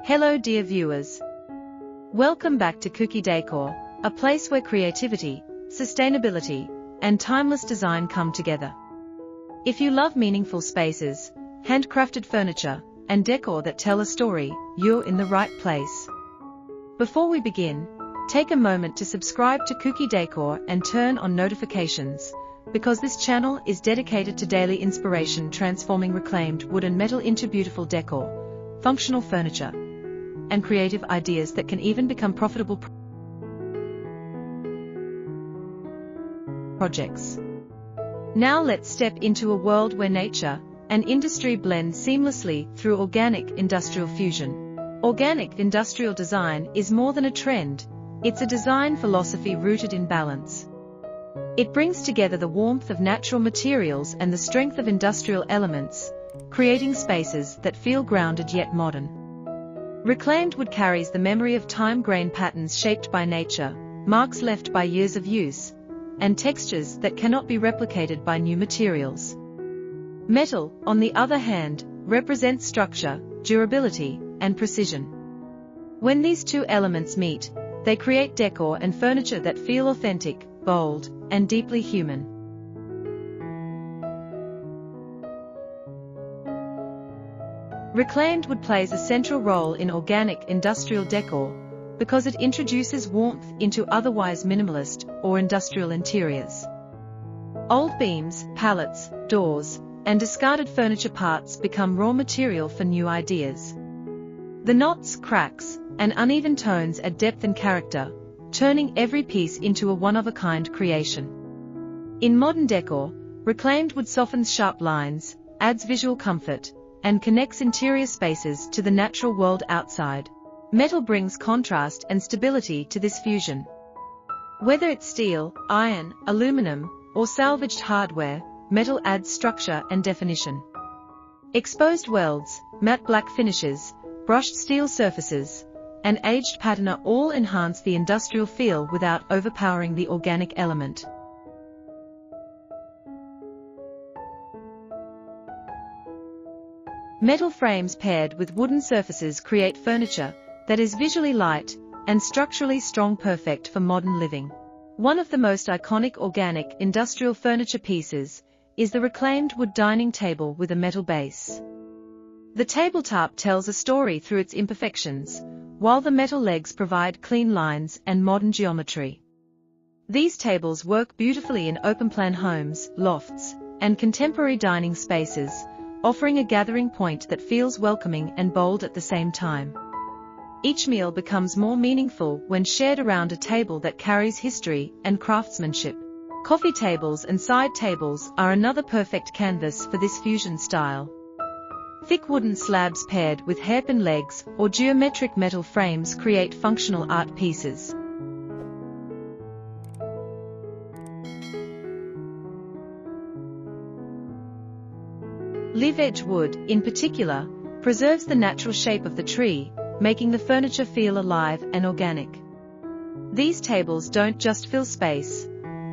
Hello dear viewers. Welcome back to Kuki Decor, a place where creativity, sustainability, and timeless design come together. If you love meaningful spaces, handcrafted furniture, and decor that tell a story, you're in the right place. Before we begin, take a moment to subscribe to Kuki Decor and turn on notifications, because this channel is dedicated to daily inspiration, transforming reclaimed wood and metal into beautiful decor, functional furniture, and creative ideas that can even become profitable projects. Now let's step into a world where nature and industry blend seamlessly through organic industrial fusion. Organic industrial design is more than a trend, it's a design philosophy rooted in balance. It brings together the warmth of natural materials and the strength of industrial elements, creating spaces that feel grounded yet modern. Reclaimed wood carries the memory of time, grain patterns shaped by nature, marks left by years of use, and textures that cannot be replicated by new materials. Metal, on the other hand, represents structure, durability, and precision. When these two elements meet, they create decor and furniture that feel authentic, bold, and deeply human. Reclaimed wood plays a central role in organic industrial decor because it introduces warmth into otherwise minimalist or industrial interiors. Old beams, pallets, doors, and discarded furniture parts become raw material for new ideas. The knots, cracks, and uneven tones add depth and character, turning every piece into a one-of-a-kind creation. In modern decor, reclaimed wood softens sharp lines, adds visual comfort, and connects interior spaces to the natural world outside. Metal brings contrast and stability to this fusion. Whether it's steel, iron, aluminum, or salvaged hardware, metal adds structure and definition. Exposed welds, matte black finishes, brushed steel surfaces, and aged patina all enhance the industrial feel without overpowering the organic element. Metal frames paired with wooden surfaces create furniture that is visually light and structurally strong, perfect for modern living. One of the most iconic organic industrial furniture pieces is the reclaimed wood dining table with a metal base. The tabletop tells a story through its imperfections, while the metal legs provide clean lines and modern geometry. These tables work beautifully in open-plan homes, lofts, and contemporary dining spaces, offering a gathering point that feels welcoming and bold at the same time. Each meal becomes more meaningful when shared around a table that carries history and craftsmanship. Coffee tables and side tables are another perfect canvas for this fusion style. Thick wooden slabs paired with hairpin legs or geometric metal frames create functional art pieces. Live-edge wood, in particular, preserves the natural shape of the tree, making the furniture feel alive and organic. These tables don't just fill space,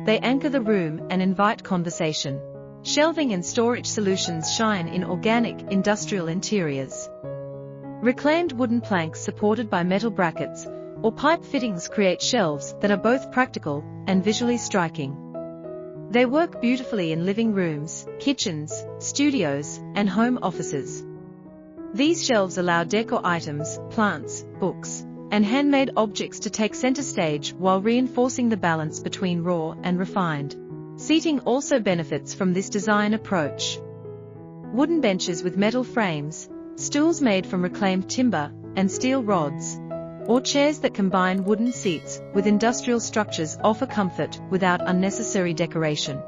they anchor the room and invite conversation. Shelving and storage solutions shine in organic, industrial interiors. Reclaimed wooden planks supported by metal brackets or pipe fittings create shelves that are both practical and visually striking. They work beautifully in living rooms, kitchens, studios, and home offices. These shelves allow decor items, plants, books, and handmade objects to take center stage while reinforcing the balance between raw and refined. Seating also benefits from this design approach. Wooden benches with metal frames, stools made from reclaimed timber and steel rods, or chairs that combine wooden seats with industrial structures offer comfort without unnecessary decoration.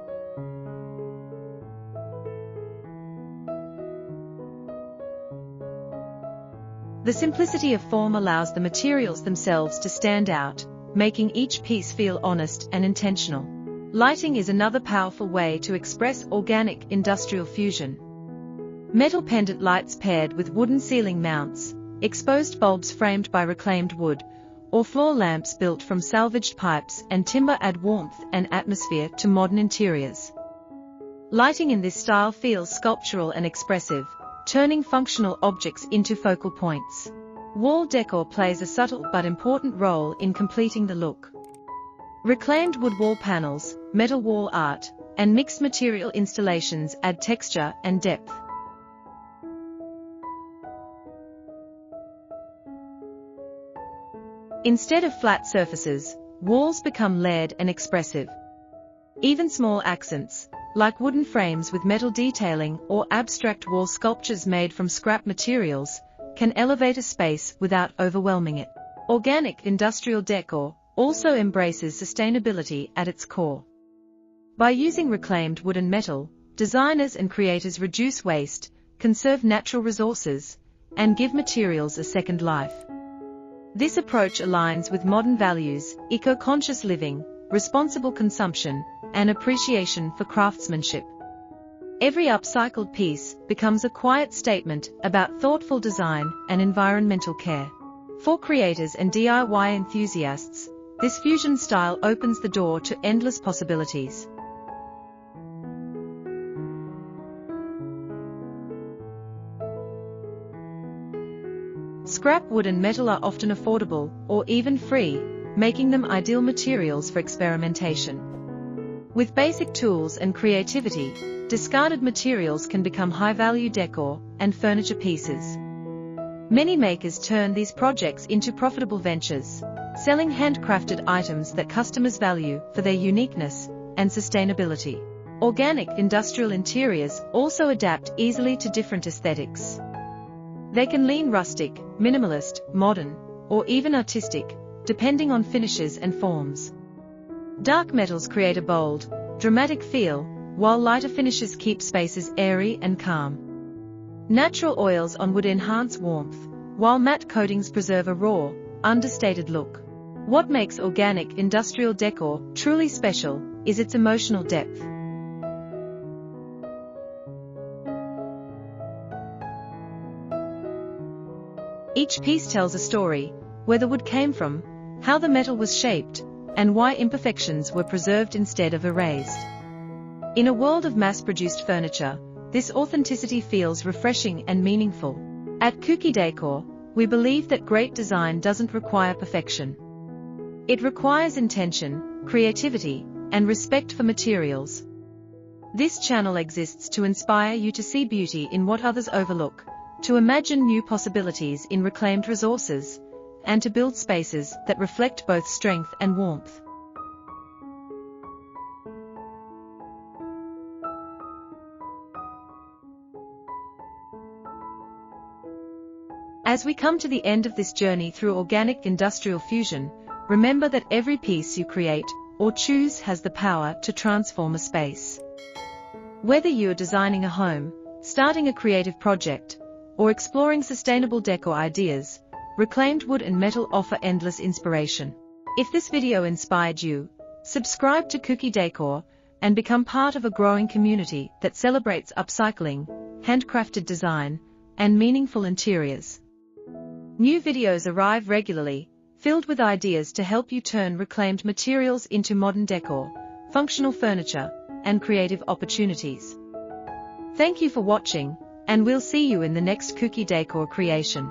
The simplicity of form allows the materials themselves to stand out, making each piece feel honest and intentional. Lighting is another powerful way to express organic industrial fusion. Metal pendant lights paired with wooden ceiling mounts, exposed bulbs framed by reclaimed wood, or floor lamps built from salvaged pipes and timber add warmth and atmosphere to modern interiors. Lighting in this style feels sculptural and expressive, turning functional objects into focal points. Wall decor plays a subtle but important role in completing the look. Reclaimed wood wall panels, metal wall art, and mixed material installations add texture and depth. Instead of flat surfaces, walls become layered and expressive. Even small accents, like wooden frames with metal detailing or abstract wall sculptures made from scrap materials, can elevate a space without overwhelming it. Organic industrial decor also embraces sustainability at its core. By using reclaimed wood and metal, designers and creators reduce waste, conserve natural resources, and give materials a second life. This approach aligns with modern values, eco-conscious living, responsible consumption, and appreciation for craftsmanship. Every upcycled piece becomes a quiet statement about thoughtful design and environmental care. For creators and DIY enthusiasts, this fusion style opens the door to endless possibilities. Scrap wood and metal are often affordable, or even free, making them ideal materials for experimentation. With basic tools and creativity, discarded materials can become high-value decor and furniture pieces. Many makers turn these projects into profitable ventures, selling handcrafted items that customers value for their uniqueness and sustainability. Organic industrial interiors also adapt easily to different aesthetics. They can lean rustic, minimalist, modern, or even artistic, depending on finishes and forms. Dark metals create a bold, dramatic feel, while lighter finishes keep spaces airy and calm. Natural oils on wood enhance warmth, while matte coatings preserve a raw, understated look. What makes organic industrial decor truly special is its emotional depth. Each piece tells a story, where the wood came from, how the metal was shaped, and why imperfections were preserved instead of erased. In a world of mass-produced furniture, this authenticity feels refreshing and meaningful. At Kuki Decor, we believe that great design doesn't require perfection. It requires intention, creativity, and respect for materials. This channel exists to inspire you to see beauty in what others overlook, to imagine new possibilities in reclaimed resources, and to build spaces that reflect both strength and warmth. As we come to the end of this journey through organic industrial fusion, remember that every piece you create or choose has the power to transform a space. Whether you are designing a home, starting a creative project, or exploring sustainable decor ideas, reclaimed wood and metal offer endless inspiration. If this video inspired you, subscribe to Kuki Decor and become part of a growing community that celebrates upcycling, handcrafted design, and meaningful interiors. New videos arrive regularly, filled with ideas to help you turn reclaimed materials into modern decor, functional furniture, and creative opportunities. Thank you for watching, and we'll see you in the next Kuki Decor creation.